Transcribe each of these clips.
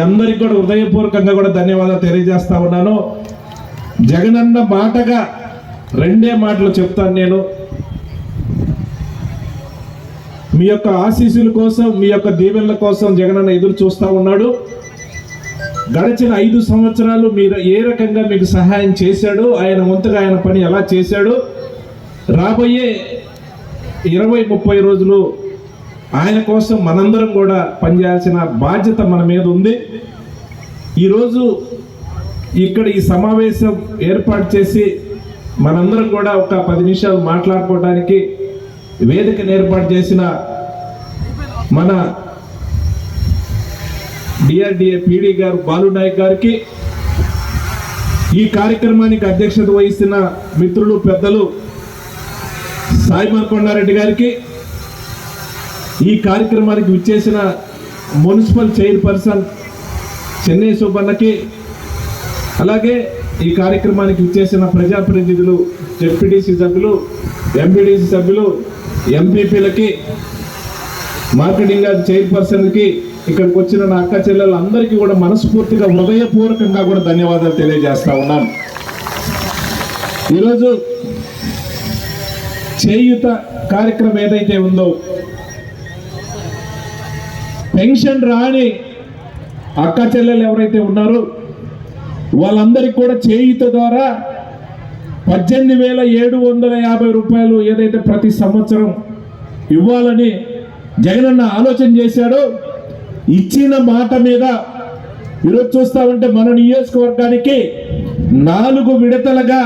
అందరికి కూడా హృదయపూర్వకంగా కూడా ధన్యవాదాలు తెలియజేస్తా ఉన్నాను. జగనన్న మాటగా రెండే మాటలు చెప్తాను నేను. మీ యొక్క ఆశీస్సుల కోసం, మీ యొక్క దీవెనల కోసం జగనన్న ఎదురు చూస్తూ ఉన్నాడు. గడిచిన 5 సంవత్సరాలు మీరు ఏ రకంగా మీకు సహాయం చేశాడు, ఆయన వంతుగా ఆయన పని ఎలా చేశాడు, రాబోయే 20-30 రోజులు ఆయన కోసం మనందరం కూడా పనిచేయాల్సిన బాధ్యత మన మీద ఉంది. ఈరోజు ఇక్కడ ఈ సమావేశం ఏర్పాటు చేసి మనందరం కూడా ఒక 10 నిమిషాలు మాట్లాడుకోవడానికి వేదికను ఏర్పాటు చేసిన మన డిఆర్డిఏ పీడీ గారు బాలునాయక్ గారికి, ఈ కార్యక్రమానికి అధ్యక్షత వహిస్తున్న మిత్రులు పెద్దలు సాయి మర్కొండారెడ్డి గారికి, ఈ కార్యక్రమానికి విచ్చేసిన మున్సిపల్ చైర్పర్సన్ చెన్నై సుబ్బన్నకి, అలాగే ఈ కార్యక్రమానికి విచ్చేసిన ప్రజాప్రతినిధులు, జెడ్పీటీసీ సభ్యులు, ఎంపీటీసీ సభ్యులు, ఎంపీపీలకి, మార్కెటింగ్ చైర్పర్సన్కి, ఇక్కడికి వచ్చిన నా అక్క చెల్లెళ్ళందరికీ కూడా మనస్ఫూర్తిగా హృదయపూర్వకంగా కూడా ధన్యవాదాలు తెలియజేస్తా ఉన్నాను. ఈరోజు చేయూత కార్యక్రమం ఏదైతే ఉందో, పెన్షన్ రాని అక్క చెల్లెలు ఎవరైతే ఉన్నారో వాళ్ళందరికీ కూడా చేయూత ద్వారా 18,750 రూపాయలు ఏదైతే ప్రతి సంవత్సరం ఇవ్వాలని జగనన్న ఆలోచన చేశాడో, ఇచ్చిన మాట మీద ఈరోజు చూస్తా ఉంటే మన నియోజకవర్గానికి 4 విడతలుగా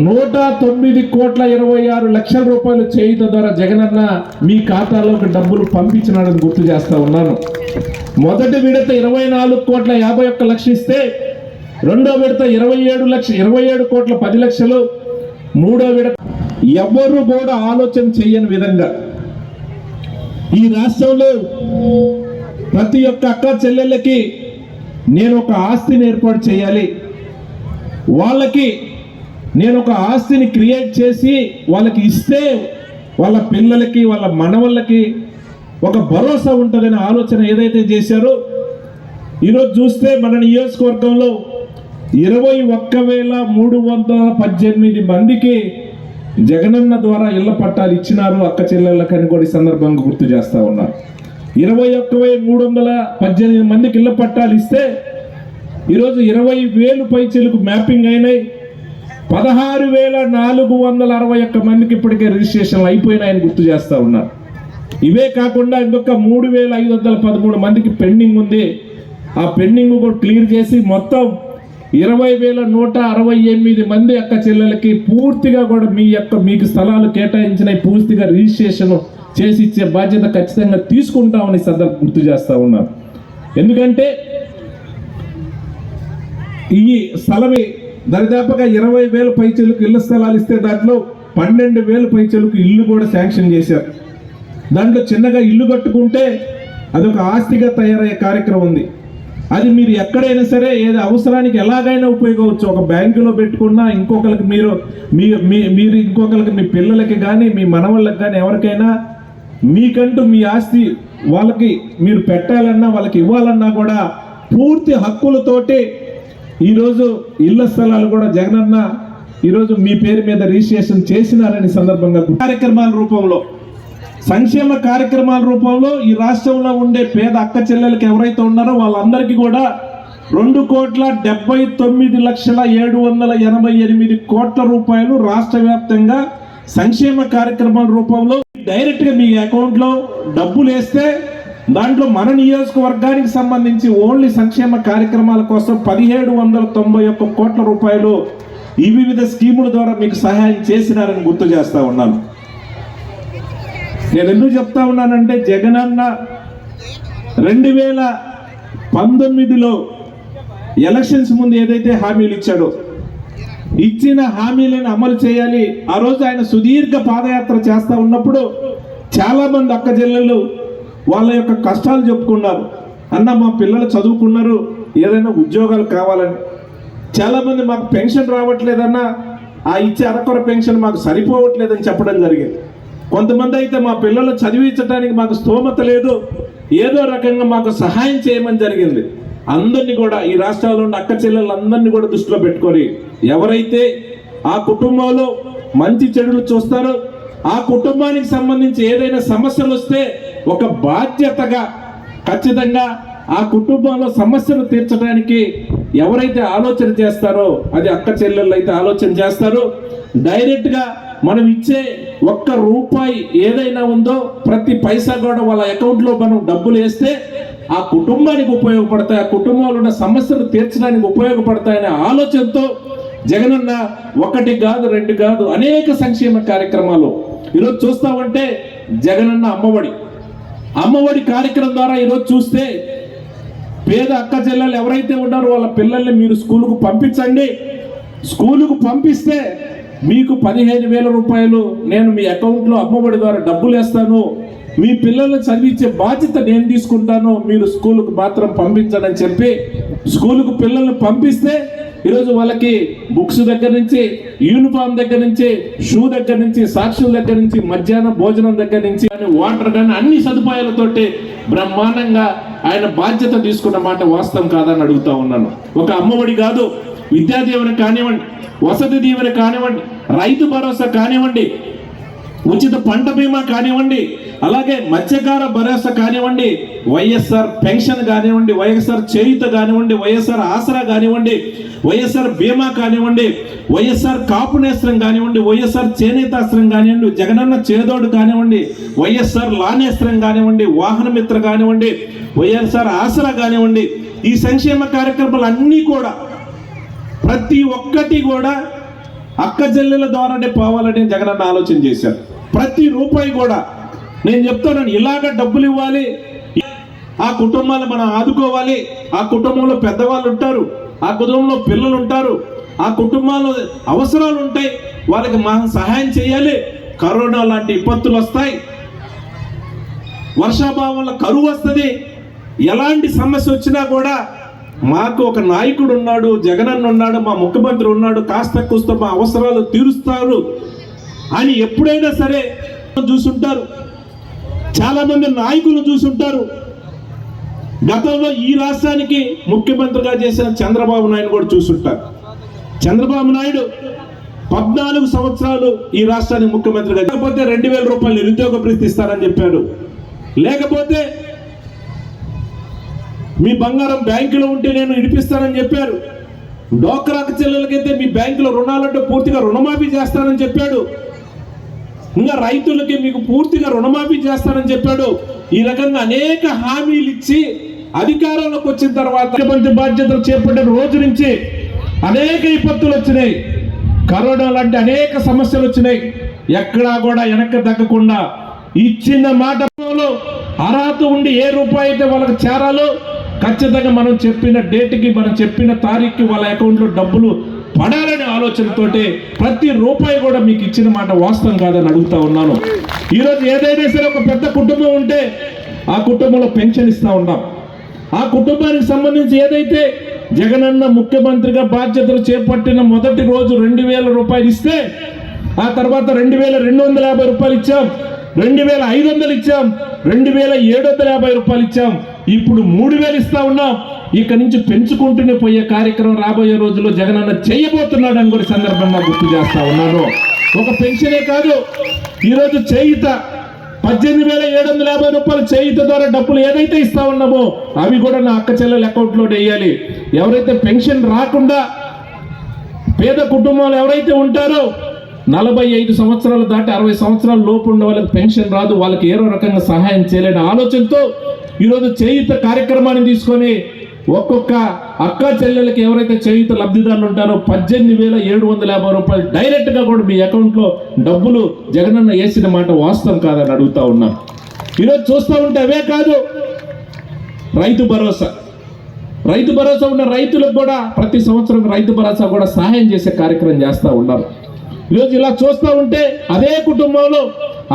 109,26,00,000 రూపాయలు చేయూత ద్వారా జగనన్న మీ ఖాతాలోకి డబ్బులు పంపించినాడని గుర్తు చేస్తా ఉన్నాను. మొదటి విడత 24,51,00,000 ఇస్తే, రెండో విడత 27,10,00,000, మూడో విడత ఎవరు కూడా ఆలోచన చేయని విధంగా ఈ రాష్ట్రంలో ప్రతి ఒక్క అక్క చెల్లెళ్ళకి నేను ఒక ఆస్తిని ఏర్పాటు చేయాలి, వాళ్ళకి నేను ఒక ఆస్తిని క్రియేట్ చేసి వాళ్ళకి ఇస్తే వాళ్ళ పిల్లలకి, వాళ్ళ మనవళ్ళకి ఒక భరోసా ఉంటుందనే ఆలోచన ఏదైతే చేశారో, ఈరోజు చూస్తే మన నియోజకవర్గంలో 21,318 మందికి జగనన్న ద్వారా ఇళ్ల పట్టాలు ఇచ్చినారు అక్క చెల్లెళ్ళకని కూడా ఈ సందర్భంగా గుర్తు చేస్తా ఉన్నారు. 21,318 మందికి ఇళ్ల పట్టాలు ఇస్తే ఈరోజు 20,000 పైచీలకు మ్యాపింగ్ అయినాయి. 16,461 మందికి ఇప్పటికే రిజిస్ట్రేషన్లు అయిపోయినాయని గుర్తు చేస్తా ఉన్నారు. ఇవే కాకుండా ఇంకొక 3,513 మందికి పెండింగ్ ఉంది. ఆ పెండింగ్ కూడా క్లియర్ చేసి మొత్తం 20,168 మంది అక్క చెల్లెలకి పూర్తిగా కూడా మీకు స్థలాలు కేటాయించిన పూర్తిగా రిజిస్ట్రేషన్ చేసి ఇచ్చే బాధ్యత ఖచ్చితంగా తీసుకుంటామని సందర్భం గుర్తు చేస్తా ఉన్నారు. ఎందుకంటే ఈ స్థలమే దరిదాపుగా 20,000 పైచీలకు ఇళ్ల స్థలాలు ఇస్తే దాంట్లో 12,000 పైచీలకు ఇల్లు కూడా శాంక్షన్ చేశారు. దాంట్లో చిన్నగా ఇల్లు కట్టుకుంటే అదొక ఆస్తిగా తయారయ్యే కార్యక్రమం ఉంది. అది మీరు ఎక్కడైనా సరే ఏది అవసరానికి ఎలాగైనా ఉపయోగవచ్చు. ఒక బ్యాంకులో పెట్టుకున్నా, ఇంకొకరికి మీరు ఇంకొకరికి, మీ పిల్లలకి కానీ, మీ మనవాళ్ళకి కానీ, ఎవరికైనా మీకంటూ మీ ఆస్తి వాళ్ళకి మీరు పెట్టాలన్నా, వాళ్ళకి ఇవ్వాలన్నా కూడా పూర్తి హక్కులతోటి ఈరోజు ఇళ్ల స్థలాలు కూడా జగనన్న ఈరోజు మీ పేరు మీద రిజిస్ట్రేషన్ చేసినారని సందర్భంగా కార్యక్రమాల రూపంలో, సంక్షేమ కార్యక్రమాల రూపంలో ఈ రాష్ట్రంలో ఉండే పేద అక్క చెల్లెలకి ఎవరైతే ఉన్నారో వాళ్ళందరికీ కూడా 2,79,788 రూపాయలు రాష్ట్ర వ్యాప్తంగా సంక్షేమ కార్యక్రమాల రూపంలో డైరెక్ట్గా మీ అకౌంట్లో డబ్బులు వేస్తే దాంట్లో మన నియోజకవర్గానికి సంబంధించి ఓన్లీ సంక్షేమ కార్యక్రమాల కోసం 1,791 కోట్ల రూపాయలు ఈ వివిధ స్కీముల ద్వారా మీకు సహాయం చేసినారని గుర్తు చేస్తా ఉన్నాను. నేను ఎందుకు చెప్తా ఉన్నానంటే, జగనన్న 2019లో ఎలక్షన్స్ ముందు ఏదైతే హామీలు ఇచ్చాడో, ఇచ్చిన హామీలను అమలు చేయాలి. ఆ రోజు ఆయన సుదీర్ఘ పాదయాత్ర చేస్తూ ఉన్నప్పుడు చాలా మంది అక్క చెల్లెళ్ళు వాళ్ళ యొక్క కష్టాలు చెప్పుకున్నారు. అన్న మా పిల్లలు చదువుకున్నారు, ఏదైనా ఉద్యోగాలు కావాలని. చాలామంది మాకు పెన్షన్ రావట్లేదన్న, ఆ ఇచ్చే అరకొర పెన్షన్ మాకు సరిపోవట్లేదని చెప్పడం జరిగింది. కొంతమంది అయితే మా పిల్లలు చదివించడానికి మాకు స్తోమత లేదు, ఏదో రకంగా మాకు సహాయం చేయమని జరిగింది. అందరినీ కూడా ఈ రాష్ట్రాల్లో ఉన్న అక్క చెల్లెలందరినీ కూడా దృష్టిలో పెట్టుకొని ఎవరైతే ఆ కుటుంబంలో మంచి చెడులు చూస్తారో, ఆ కుటుంబానికి సంబంధించి ఏదైనా సమస్యలు వస్తే ఒక బాధ్యతగా ఖచ్చితంగా ఆ కుటుంబంలో సమస్యను తీర్చడానికి ఎవరైతే ఆలోచన చేస్తారో అది అక్క చెల్లెళ్ళు అయితే ఆలోచన చేస్తారో, డైరెక్ట్గా మనం ఇచ్చే ఒక్క రూపాయి ఏదైనా ఉందో ప్రతి పైసా కూడా వాళ్ళ అకౌంట్లో మనం డబ్బులు వేస్తే ఆ కుటుంబానికి ఉపయోగపడతాయి, ఆ కుటుంబంలో ఉన్న సమస్యలు తీర్చడానికి ఉపయోగపడతాయనే ఆలోచనతో జగనన్న ఒకటి కాదు రెండు కాదు అనేక సంక్షేమ కార్యక్రమాలు ఈరోజు చూస్తామంటే జగనన్న అమ్మఒడి కార్యక్రమం ద్వారా ఈరోజు చూస్తే పేద అక్క చెల్లెలు ఎవరైతే ఉన్నారో వాళ్ళ పిల్లల్ని మీరు స్కూలుకు పంపించండి. స్కూలుకు పంపిస్తే మీకు 15,000 రూపాయలు నేను మీ అకౌంట్లో అమ్మఒడి ద్వారా డబ్బులు వేస్తాను, మీ పిల్లల్ని చదివించే బాధ్యత నేను తీసుకుంటాను, మీరు స్కూలుకు మాత్రం పంపించండి అని చెప్పి స్కూలుకు పిల్లల్ని పంపిస్తే ఈరోజు వాళ్ళకి బుక్స్ దగ్గర నుంచి, యూనిఫామ్ దగ్గర నుంచి, షూ దగ్గర నుంచి, సాక్షుల దగ్గర నుంచి, మధ్యాహ్నం భోజనం దగ్గర నుంచి వాటర్ కానీ అన్ని సదుపాయాలతోటి బ్రహ్మాండంగా ఆయన బాధ్యత తీసుకున్న మాట వాస్తవం కాదని అడుగుతా ఉన్నాను. ఒక అమ్మఒడి కాదు, విద్యా దీవెన కానివ్వండి, వసతి దీవెన కానివ్వండి, రైతు భరోసా కానివ్వండి, ఉచిత పంట బీమా కానివ్వండి, అలాగే మత్స్యకార భరోసా కానివ్వండి, వైఎస్ఆర్ పెన్షన్ కానివ్వండి, వైఎస్ఆర్ చేయూత కానివ్వండి, వైఎస్ఆర్ ఆసరా కానివ్వండి, వైఎస్ఆర్ బీమా కానివ్వండి, వైఎస్ఆర్ కాపు నేస్త్రం కానివ్వండి, వైఎస్ఆర్ చేనేతాస్త్రం కానివ్వండి, జగనన్న చేదోడు కానివ్వండి, వైఎస్ఆర్ లానేస్త్రం కానివ్వండి, వాహన మిత్ర కానివ్వండి, వైఎస్ఆర్ ఆసరా కానివ్వండి, ఈ సంక్షేమ కార్యక్రమాలు అన్నీ కూడా ప్రతి ఒక్కటి కూడా అక్క చెల్లెల ద్వారానే పోవాలని జగనన్న ఆలోచన చేశారు. ప్రతి రూపాయి కూడా నేను చెప్తాను, ఇలాగ డబ్బులు ఇవ్వాలి, ఆ కుటుంబాలు మనం ఆదుకోవాలి, ఆ కుటుంబంలో పెద్దవాళ్ళు ఉంటారు, ఆ కుటుంబంలో పిల్లలు ఉంటారు, ఆ కుటుంబాల్లో అవసరాలు ఉంటాయి, వాళ్ళకి మనం సహాయం చేయాలి. కరోనా లాంటి విపత్తులు వస్తాయి, వర్షాభావంలో కరువు వస్తుంది, ఎలాంటి సమస్య వచ్చినా కూడా మాకు ఒక నాయకుడు ఉన్నాడు, జగనన్న ఉన్నాడు, మా ముఖ్యమంత్రి ఉన్నాడు, కాస్త కూస్త మా అవసరాలు తీరుస్తారు అని ఎప్పుడైనా సరే చూసుంటారు. చాలా మంది నాయకులు చూసుంటారు. గతంలో ఈ రాష్ట్రానికి ముఖ్యమంత్రిగా చేసిన చంద్రబాబు నాయుడు కూడా చూసుంటారు. చంద్రబాబు నాయుడు 14 సంవత్సరాలు ఈ రాష్ట్రానికి ముఖ్యమంత్రిగా, లేకపోతే 2,000 రూపాయలు నిరుద్యోగ భృతి ఇస్తారని చెప్పాడు, లేకపోతే మీ బంగారం బ్యాంకులో ఉంటే నేను ఇడిపిస్తానని చెప్పారు, డోక్రా చెల్లెలకైతే మీ బ్యాంకులో రుణాలంటే పూర్తిగా రుణమాఫీ చేస్తానని చెప్పాడు, ఇంకా రైతులకి మీకు పూర్తిగా రుణమాఫీ చేస్తానని చెప్పాడు. ఈ రకంగా అనేక హామీలు ఇచ్చి అధికారంలోకి వచ్చిన తర్వాత ముఖ్యమంత్రి బాధ్యతలు చేపట్టిన రోజు నుంచి అనేక విపత్తులు వచ్చినాయి, కరోనా లాంటి అనేక సమస్యలు వచ్చినాయి. ఎక్కడా కూడా వెనక్కి తగ్గకుండా ఇచ్చిన మాటలో అర్హత ఉండి ఏ రూపాయి అయితే వాళ్ళకి చేరాలో ఖచ్చితంగా మనం చెప్పిన డేట్కి, మనం చెప్పిన తారీఖుకి వాళ్ళ అకౌంట్లో డబ్బులు పడాలనే ఆలోచనతోటి ప్రతి రూపాయి కూడా మీకు ఇచ్చిన మాట వాస్తవం కాదని అడుగుతా ఉన్నాను. ఈరోజు ఏదైనా సరే ఒక పెద్ద కుటుంబం ఉంటే ఆ కుటుంబంలో పెన్షన్ ఇస్తా ఉన్నాం. ఆ కుటుంబానికి సంబంధించి ఏదైతే జగనన్న ముఖ్యమంత్రిగా బాధ్యతలు చేపట్టిన మొదటి రోజు 2,000 రూపాయలు ఇస్తే, ఆ తర్వాత 2,250 రూపాయలు ఇచ్చాం, 2,500 ఇచ్చాం, 2,750 రూపాయలు ఇచ్చాం, ఇప్పుడు 3,000 ఇస్తా ఉన్నాం. ఇక నుంచి పెంచుకుంటూనే పోయే కార్యక్రమం రాబోయే రోజుల్లో జగనన్న చేయబోతున్నాడు అని కూడా సందర్భంగా గుర్తు చేస్తా ఉన్నాను. ఒక పెన్షనే కాదు, ఈరోజు చేయూత 18,750 రూపాయలు చేయూత ద్వారా డబ్బులు ఏదైతే ఇస్తా ఉన్నామో అవి కూడా నా అక్క చెల్లెల అకౌంట్లో వేయాలి. ఎవరైతే పెన్షన్ రాకుండా పేద కుటుంబాలు ఎవరైతే ఉంటారో 45 సంవత్సరాలు దాటి 60 సంవత్సరాల లోపు ఉన్న వాళ్ళకి పెన్షన్ రాదు, వాళ్ళకి ఏదో రకంగా సహాయం చేయలేని ఆలోచనతో ఈరోజు చేయూత కార్యక్రమాన్ని తీసుకొని ఒక్కొక్క అక్క చెల్లెలకి ఎవరైతే చేయూత లబ్ధిదారులు ఉంటారో 18,750 రూపాయలు డైరెక్ట్గా కూడా మీ అకౌంట్లో డబ్బులు జగనన్న వేసిన మాట వాస్తవం కాదని అడుగుతా ఉన్నాను. ఈరోజు చూస్తూ ఉంటే అవే కాదు, రైతు భరోసా ఉన్న రైతులకు కూడా ప్రతి సంవత్సరం రైతు భరోసా కూడా సహాయం చేసే కార్యక్రమం చేస్తూ ఉన్నారు. ఈరోజు ఇలా చూస్తూ ఉంటే అదే కుటుంబంలో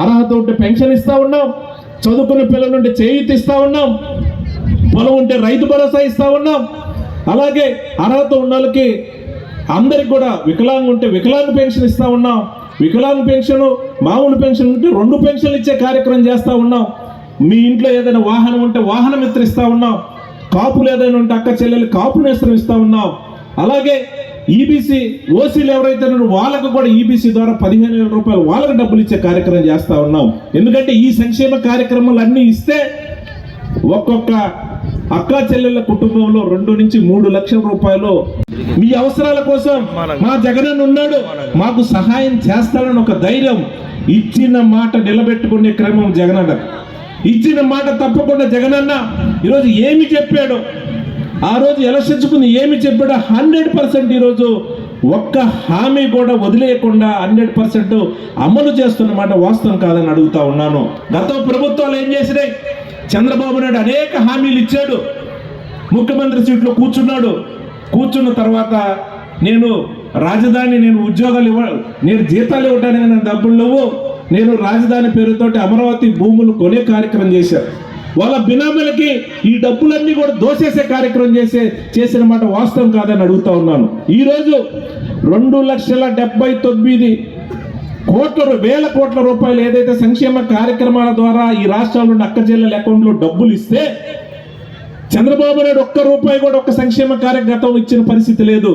అర్హత ఉంటే పెన్షన్ ఇస్తూ ఉన్నాం, చదువుకున్న పిల్లల నుండి చేయూత ఇస్తూ ఉన్నాం, పొలం ఉంటే రైతు భరోసా ఇస్తూ ఉన్నాం, అలాగే అర్హత ఉన్న వాళ్ళకి అందరికి కూడా వికలాంగు ఉంటే వికలాంగ పెన్షన్ ఇస్తూ ఉన్నాం, వికలాంగ పెన్షన్ మామూలు పెన్షన్ ఉంటే 2 పెన్షన్లు ఇచ్చే కార్యక్రమం చేస్తూ ఉన్నాం. మీ ఇంట్లో ఏదైనా వాహనం ఉంటే వాహన మిత్ర ఇస్తా ఉన్నాం, కాపులు ఏదైనా ఉంటే అక్క చెల్లెలు కాపు నేస్తం ఇస్తా ఉన్నాం. అలాగే ఈబీసీ ఓసీలు ఎవరైతే ఉన్నారో వాళ్ళకు కూడా ఈబీసీ ద్వారా 15,000 రూపాయలు వాళ్ళకు డబ్బులు ఇచ్చే కార్యక్రమం చేస్తా ఉన్నాం. ఎందుకంటే ఈ సంక్షేమ కార్యక్రమాలు అన్నీ ఇస్తే ఒక్కొక్క అక్క చెల్లెళ్ళ కుటుంబంలో 2 నుంచి 3 లక్షల రూపాయలు మీ అవసరాల కోసం మా జగనన్న ఉన్నాడు, మాకు సహాయం చేస్తాడని ఒక ధైర్యం, ఇచ్చిన మాట నిలబెట్టుకునే క్రమం జగనన్న. ఇచ్చిన మాట తప్పకుండా జగనన్న ఈరోజు ఏమి చెప్పాడు, ఆ రోజు ఎలక్షన్స్కుని ఏమి చెప్పాడో 100% ఈరోజు ఒక్క హామీ కూడా వదిలేయకుండా 100% అమలు చేస్తున్నమాట వాస్తవం కాదని అడుగుతా ఉన్నాను. గత ప్రభుత్వాలు ఏం చేసినాయి? చంద్రబాబు నాయుడు అనేక హామీలు ఇచ్చాడు, ముఖ్యమంత్రి సీట్లో కూర్చున్నాడు. కూర్చున్న తర్వాత నేను ఉద్యోగాలు నేను జీతాలు ఇవ్వడానికి నేను డబ్బులు లేవు, నేను రాజధాని పేరుతోటి అమరావతి భూములు కొనే కార్యక్రమం చేశారు. వాళ్ళ బినామీలకి ఈ డబ్బులన్నీ కూడా దోసేసే కార్యక్రమం చేసిన మాట వాస్తవం కాదని అడుగుతా ఉన్నాను. ఈరోజు 2,79,000 వేల కోట్ల రూపాయలు ఏదైతే సంక్షేమ కార్యక్రమాల ద్వారా ఈ రాష్ట్రంలో అక్క చెల్లెల అకౌంట్లో డబ్బులు ఇస్తే చంద్రబాబు నాయుడు ఒక్క రూపాయి కూడా ఒక్క సంక్షేమ కార్యక్రమం ఇచ్చిన పరిస్థితి లేదు.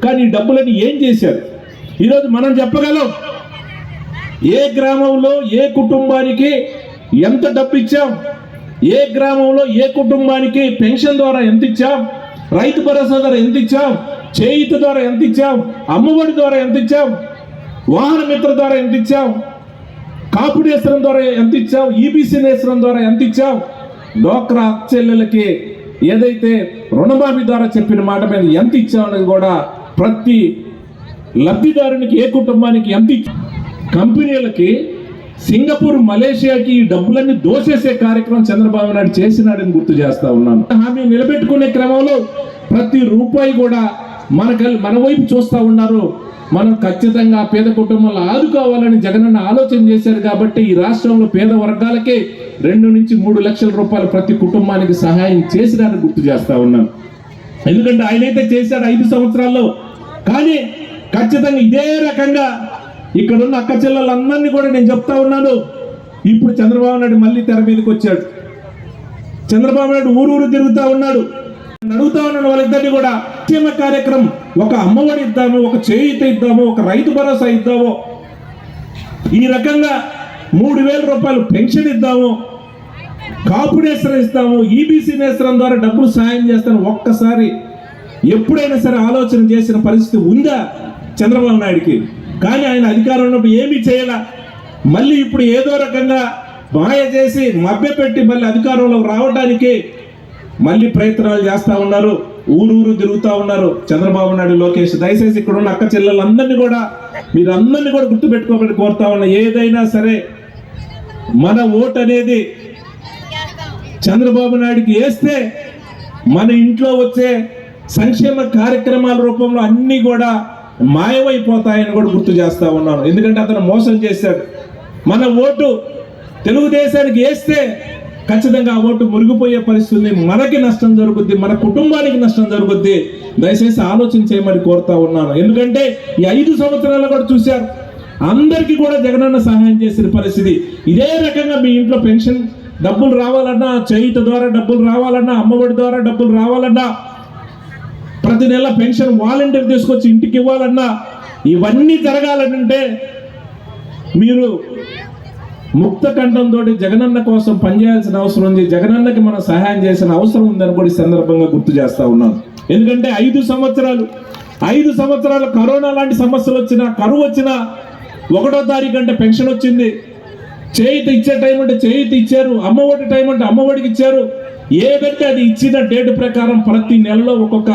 కానీ ఈ డబ్బులని ఏం చేశారు? ఈరోజు మనం చెప్పగలం ఏ గ్రామంలో ఏ కుటుంబానికి ఎంత డబ్బు ఇచ్చాం, ఏ గ్రామంలో ఏ కుటుంబానికి పెన్షన్ ద్వారా ఎంత ఇచ్చాం, రైతు భరోసా ద్వారా ఎంత ఇచ్చాం, చేయూత ద్వారా ఎంత ఇచ్చాం, అమ్మఒడి ద్వారా ఎంత ఇచ్చాం, వాహన మిత్ర ద్వారా ఎంత ఇచ్చాం, కాపు నేస్తం ద్వారా ఎంత ఇచ్చాం, ఈబీసీ నేస్తం ద్వారా ఎంత ఇచ్చాం, డోక్రా చెల్లెలకి ఏదైతే రుణమాఫీ ద్వారా చెప్పిన మాట మీద ఎంత ఇచ్చామనేది కూడా ప్రతి లబ్ధిదారునికి ఏ కుటుంబానికి ఎంత ఇచ్చాం. కంపెనీలకి సింగపూర్ మలేషియాకి ఈ డబ్బులన్నీ దోసేసే కార్యక్రమం చంద్రబాబు నాయుడు చేసినాడని గుర్తు చేస్తా ఉన్నాను. హామీ నిలబెట్టుకునే క్రమంలో ప్రతి రూపాయి కూడా మన వైపు చూస్తా ఉన్నారు. మనం ఖచ్చితంగా పేద కుటుంబాలు ఆదుకోవాలని జగనన్న ఆలోచన చేశారు కాబట్టి ఈ రాష్ట్రంలో పేద వర్గాలకి 2 నుంచి 3 లక్షల రూపాయలు ప్రతి కుటుంబానికి సహాయం చేసినారని గుర్తు చేస్తా ఉన్నాను. ఎందుకంటే ఆయనైతే చేశాడు 5 సంవత్సరాల్లో. కానీ ఖచ్చితంగా ఇదే రకంగా ఇక్కడున్న అక్క చెల్లెలందరినీ కూడా నేను చెప్తా ఉన్నాను. ఇప్పుడు చంద్రబాబు నాయుడు మళ్ళీ తెర మీదకి వచ్చాడు. చంద్రబాబు నాయుడు ఊరూరు తిరుగుతా ఉన్నాడు. అడుగుతా ఉన్నాను వాళ్ళిద్దరినీ కూడా సంక్షేమ కార్యక్రమం, ఒక అమ్మఒడి ఇద్దాము, ఒక చేయూత ఇద్దాము, ఒక రైతు భరోసా ఇద్దాము, ఈ రకంగా 3,000 రూపాయలు పెన్షన్ ఇద్దాము, కాపు నేస్తం ఇస్తాము, ఈబీసీ నేస్తం ద్వారా డబ్బులు సాయం చేస్తాను ఒక్కసారి ఎప్పుడైనా సరే ఆలోచన చేసిన పరిస్థితి ఉందా చంద్రబాబు నాయుడికి? కానీ ఆయన అధికారం ఉన్నప్పుడు ఏమీ చేయాల. మళ్ళీ ఇప్పుడు ఏదో రకంగా మాయ చేసి మభ్యపెట్టి మళ్ళీ అధికారంలో రావడానికి మళ్ళీ ప్రయత్నాలు చేస్తూ ఉన్నారు, ఊరూరు తిరుగుతూ ఉన్నారు చంద్రబాబు నాయుడు, లోకేష్. దయచేసి ఇక్కడ ఉన్న అక్క చెల్లెలందరినీ కూడా మీరందరినీ కూడా గుర్తుపెట్టుకోమని కోరుతా ఉన్నా. ఏదైనా సరే మన ఓటు అనేది చంద్రబాబు నాయుడికి వేస్తే మన ఇంట్లో వచ్చే సంక్షేమ కార్యక్రమాల రూపంలో అన్నీ కూడా మాయమైపోతాయని కూడా గుర్తు చేస్తా ఉన్నాను. ఎందుకంటే అతను మోసం చేశాడు. మన ఓటు తెలుగుదేశానికి వేస్తే ఖచ్చితంగా ఆ ఓటు మురిగిపోయే పరిస్థితి, మనకి నష్టం జరుగుద్ది, మన కుటుంబానికి నష్టం జరుగుద్ది. దయచేసి ఆలోచన చేయమని కోరుతా ఉన్నాను. ఎందుకంటే ఈ 5 సంవత్సరాలు కూడా చూశారు, అందరికీ కూడా జగనన్న సహాయం చేసిన పరిస్థితి. ఇదే రకంగా మీ ఇంట్లో పెన్షన్ డబ్బులు రావాలన్నా, చేయూత ద్వారా డబ్బులు రావాలన్నా, అమ్మఒడి ద్వారా డబ్బులు రావాలన్నా, ప్రతి నెల పెన్షన్ వాలంటీర్ తీసుకొచ్చి ఇంటికి ఇవ్వాలన్నా, ఇవన్నీ జరగాలంటే మీరు ముక్త కంఠంతో జగనన్న కోసం పనిచేయాల్సిన అవసరం ఉంది. జగనన్నకి మనం సహాయం చేసిన అవసరం ఉందని కూడా ఈ సందర్భంగా గుర్తు చేస్తా ఉన్నాను. ఎందుకంటే 5 సంవత్సరాలు కరోనా లాంటి సమస్యలు వచ్చినా, కరువు వచ్చినా 1వ తారీఖు అంటే పెన్షన్ వచ్చింది, చేయూత ఇచ్చే టైం అంటే చేయూత ఇచ్చారు, అమ్మఒడి టైం అంటే అమ్మఒడికి ఇచ్చారు. ఏదంటే అది ఇచ్చిన డేటు ప్రకారం ప్రతి నెలలో ఒక్కొక్క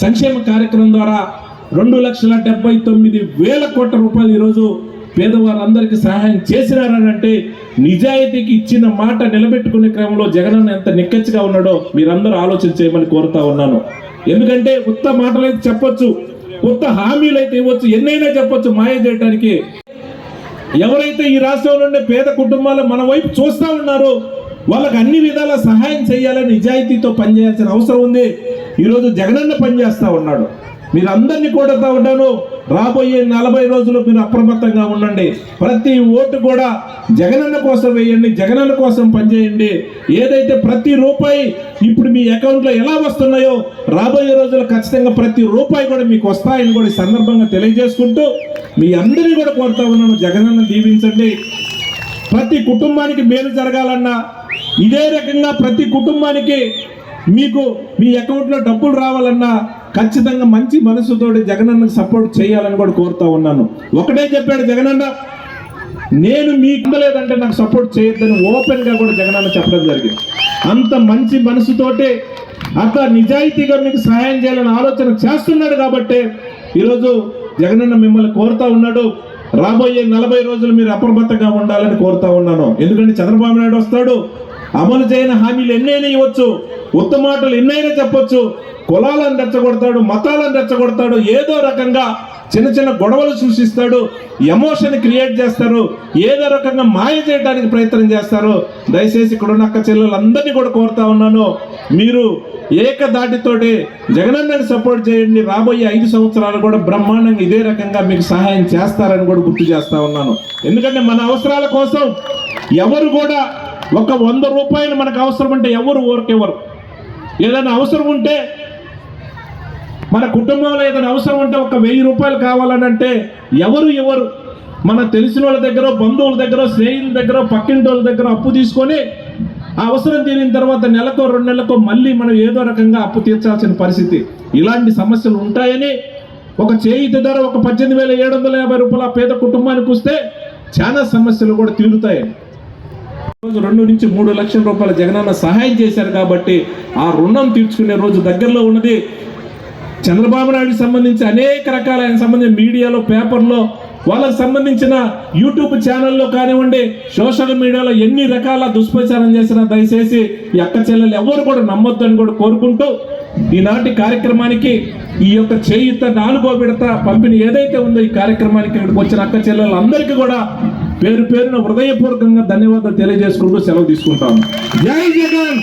సంక్షేమ కార్యక్రమం ద్వారా 2,79,000 కోట్ల రూపాయలు ఈరోజు పేదవారందరికీ సహాయం చేసినారని అంటే నిజాయితీకి ఇచ్చిన మాట నిలబెట్టుకునే క్రమంలో జగనన్న ఎంత నిక్కచ్చిగా ఉన్నాడో మీరందరూ ఆలోచన చేయమని కోరుతా ఉన్నాను. ఎందుకంటే ఉత్త మాటలైతే చెప్పొచ్చు, ఉత్త హామీలు అయితే ఇవ్వచ్చు, ఎన్నైనా చెప్పొచ్చు మాయ చేయడానికి. ఎవరైతే ఈ రాష్ట్రంలో ఉండే పేద కుటుంబాలు మన వైపు చూస్తా ఉన్నారో వాళ్ళకి అన్ని విధాల సహాయం చేయాలని నిజాయితీతో పనిచేయాల్సిన అవసరం ఉంది. ఈరోజు జగనన్న పనిచేస్తా ఉన్నాడు. మీరు అందరినీ కోరుతా ఉన్నాను, రాబోయే 40 రోజులు మీరు అప్రమత్తంగా ఉండండి. ప్రతి ఓటు కూడా జగనన్న కోసం వేయండి, జగనన్న కోసం పనిచేయండి. ఏదైతే ప్రతి రూపాయి ఇప్పుడు మీ అకౌంట్లో ఎలా వస్తున్నాయో రాబోయే రోజులు ఖచ్చితంగా ప్రతి రూపాయి కూడా మీకు వస్తాయని కూడా ఈ సందర్భంగా తెలియజేసుకుంటూ మీ అందరినీ కూడా కోరుతా ఉన్నాను, జగనన్న దీవించండి. ప్రతి కుటుంబానికి మేలు జరగాలన్నా ఇదే రకంగా ప్రతి కుటుంబానికి మీకు మీ అకౌంట్లో డబ్బులు రావాలన్నా ఖచ్చితంగా మంచి మనసుతోటి జగనన్నకు సపోర్ట్ చేయాలని కూడా కోరుతా ఉన్నాను. ఒకటే చెప్పాడు జగనన్న, నేను మీకు లేదంటే నాకు సపోర్ట్ చేయొద్దని ఓపెన్గా కూడా జగనన్న చెప్పడం జరిగింది. అంత మంచి మనసుతోటి అంత నిజాయితీగా మీకు సహాయం చేయాలని ఆలోచన చేస్తున్నాడు కాబట్టి ఈరోజు జగనన్న మిమ్మల్ని కోరుతా ఉన్నాడు. రాబోయే 40 రోజులు మీరు అప్రమత్తంగా ఉండాలని కోరుతా ఉన్నాను. ఎందుకంటే చంద్రబాబు నాయుడు వస్తాడు, అమలు చేయని హామీలు ఎన్నైనా ఇవ్వచ్చు, ఉత్తమ మాటలు ఎన్నైనా చెప్పొచ్చు, కులాలను రెచ్చగొడతాడు, మతాలను రెచ్చగొడతాడు, ఏదో రకంగా చిన్న చిన్న గొడవలు సృష్టిస్తాడు, ఎమోషన్ క్రియేట్ చేస్తారు, ఏదో రకంగా మాయ చేయడానికి ప్రయత్నం చేస్తారు. దయచేసి ఇక్కడ ఉన్న అక్క చెల్లెలందరినీ కూడా కోరుతా ఉన్నాను, మీరు ఏకదాటితోటి జగనన్నని సపోర్ట్ చేయండి. రాబోయే 5 సంవత్సరాలు కూడా బ్రహ్మాండంగా ఇదే రకంగా మీకు సహాయం చేస్తారని కూడా గుర్తు చేస్తా ఉన్నాను. ఎందుకంటే మన అవసరాల కోసం ఎవరు కూడా ఒక 100 రూపాయలు మనకు అవసరం అంటే ఎవరు ఊరికెవరు. ఏదైనా అవసరం ఉంటే మన కుటుంబంలో ఏదైనా అవసరం ఉంటే ఒక 1000 రూపాయలు కావాలని అంటే ఎవరు మన తెలిసిన వాళ్ళ దగ్గర, బంధువుల దగ్గర, స్నేహితుల దగ్గర, పక్కింటి వాళ్ళ దగ్గర అప్పు తీసుకొని ఆ అవసరం తీరిన తర్వాత నెలకో 2 నెలలకో మళ్ళీ మనం ఏదో రకంగా అప్పు తీర్చాల్సిన పరిస్థితి. ఇలాంటి సమస్యలు ఉంటాయని ఒక చేయుత ధర ఒక 18,750 రూపాయల పేద కుటుంబానికి వస్తే చాలా సమస్యలు కూడా తీరుతాయి. రోజు 2 నుంచి 3 లక్షల రూపాయల జగనన్న సహాయం చేశారు కాబట్టి ఆ రుణం తీర్చుకునే రోజు దగ్గరలో ఉన్నది. చంద్రబాబు నాయుడుకి సంబంధించి అనేక రకాల ఆయన సంబంధించిన మీడియాలో, పేపర్లో, వాళ్ళకి సంబంధించిన యూట్యూబ్ ఛానల్లో కానివ్వండి, సోషల్ మీడియాలో ఎన్ని రకాల దుష్ప్రచారం చేసినా దయచేసి ఈ అక్క చెల్లెలు ఎవరు కూడా నమ్మొద్దని కూడా కోరుకుంటూ ఈనాటి కార్యక్రమానికి ఈ యొక్క చేయుత 4వ విడత పంపిణీ ఏదైతే ఉందో ఈ కార్యక్రమానికి ఇక్కడికి వచ్చిన అక్క చెల్లెలందరికీ కూడా పేరు పేరున హృదయపూర్వకంగా ధన్యవాదాలు తెలియజేసుకుంటూ సెలవు తీసుకుంటాను. జై జగన్.